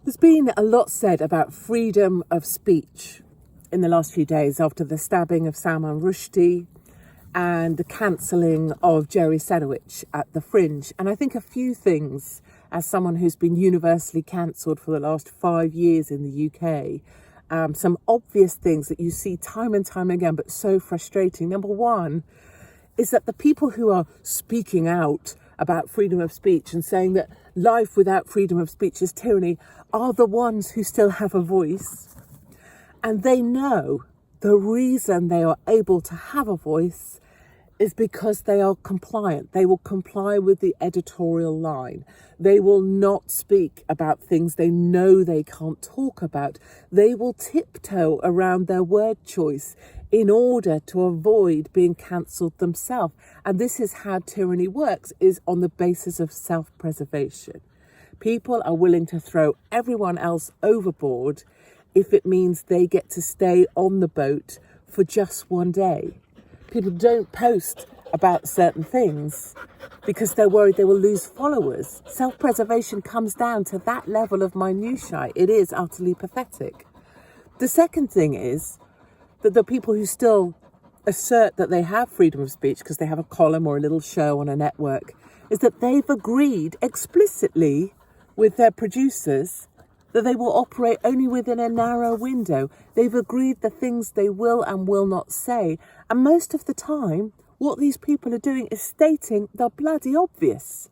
There's been a lot said about freedom of speech in the last few days after the stabbing of Salman Rushdie and the cancelling of Jerry Sedgwick at the Fringe. And I think a few things, as someone who's been universally cancelled for the last 5 years in the UK, some obvious things that you see time and time again, but so frustrating. Number one is that the people who are speaking out about freedom of speech and saying that life without freedom of speech is tyranny are the ones who still have a voice. And they know the reason they are able to have a voice is because they are compliant. They will comply with the editorial line. They will not speak about things they know they can't talk about. They will tiptoe around their word choice in order to avoid being cancelled themselves. And this is how tyranny works, is on the basis of self-preservation. People are willing to throw everyone else overboard if it means they get to stay on the boat for just one day. People don't post about certain things because they're worried they will lose followers. Self-preservation comes down to that level of minutiae. It is utterly pathetic. The second thing is that the people who still assert that they have freedom of speech because they have a column or a little show on a network is that they've agreed explicitly with their producers that they will operate only within a narrow window. They've agreed the things they will and will not say. And most of the time, what these people are doing is stating the bloody obvious.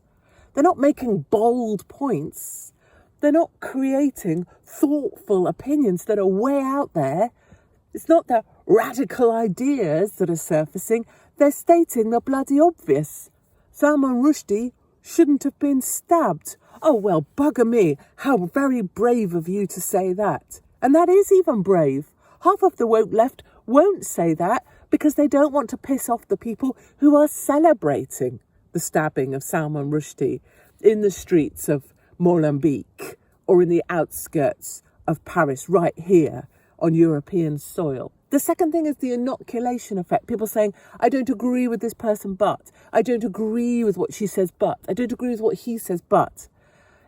They're not making bold points. They're not creating thoughtful opinions that are way out there. It's not the radical ideas that are surfacing. They're stating the bloody obvious. Salman Rushdie shouldn't have been stabbed. Oh, well, bugger me. How very brave of you to say that. And that is even brave. Half of the woke left won't say that because they don't want to piss off the people who are celebrating the stabbing of Salman Rushdie in the streets of Molenbeek or in the outskirts of Paris, right here on European soil. The second thing is the inoculation effect. People saying, I don't agree with this person, but I don't agree with what she says, but I don't agree with what he says, but.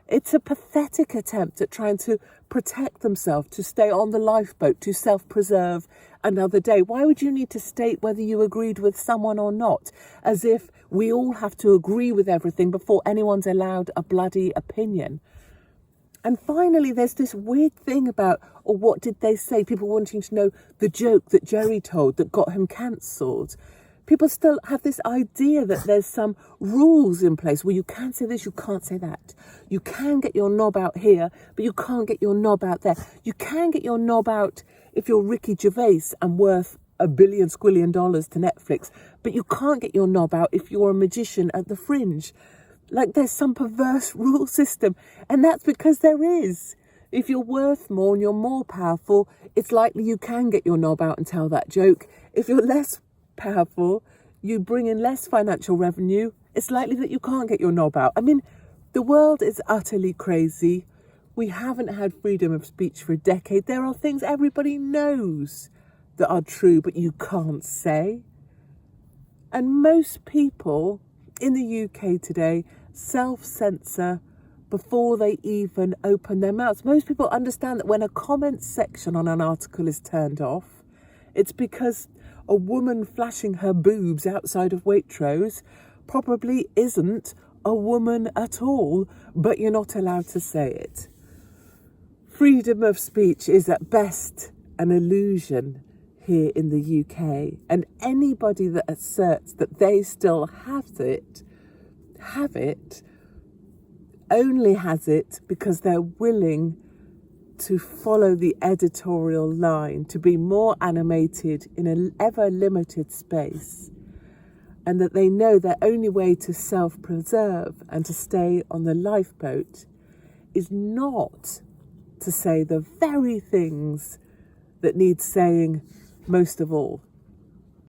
It's a pathetic attempt at trying to protect themselves, to stay on the lifeboat, to self-preserve another day. Why would you need to state whether you agreed with someone or not? As if we all have to agree with everything before anyone's allowed a bloody opinion. And finally, there's this weird thing about, or what did they say? People wanting to know the joke that Jerry told that got him cancelled. People still have this idea that there's some rules in place where you can say this, you can't say that. You can get your knob out here, but you can't get your knob out there. You can get your knob out if you're Ricky Gervais and worth $1 billion squillion to Netflix, but you can't get your knob out if you're a magician at the Fringe. Like there's some perverse rule system, and that's because there is. If you're worth more and you're more powerful, it's likely you can get your knob out and tell that joke. If you're less powerful, you bring in less financial revenue, it's likely that you can't get your knob out. I mean, the world is utterly crazy. We haven't had freedom of speech for a decade. There are things everybody knows that are true, but you can't say. And most people in the UK today self-censor before they even open their mouths. Most people understand that when a comment section on an article is turned off, it's because a woman flashing her boobs outside of Waitrose probably isn't a woman at all, but you're not allowed to say it. Freedom of speech is at best an illusion here in the UK, and anybody that asserts that they still have it only has it because they're willing to follow the editorial line, to be more animated in an ever-limited space, and that they know their only way to self-preserve and to stay on the lifeboat is not to say the very things that need saying most of all.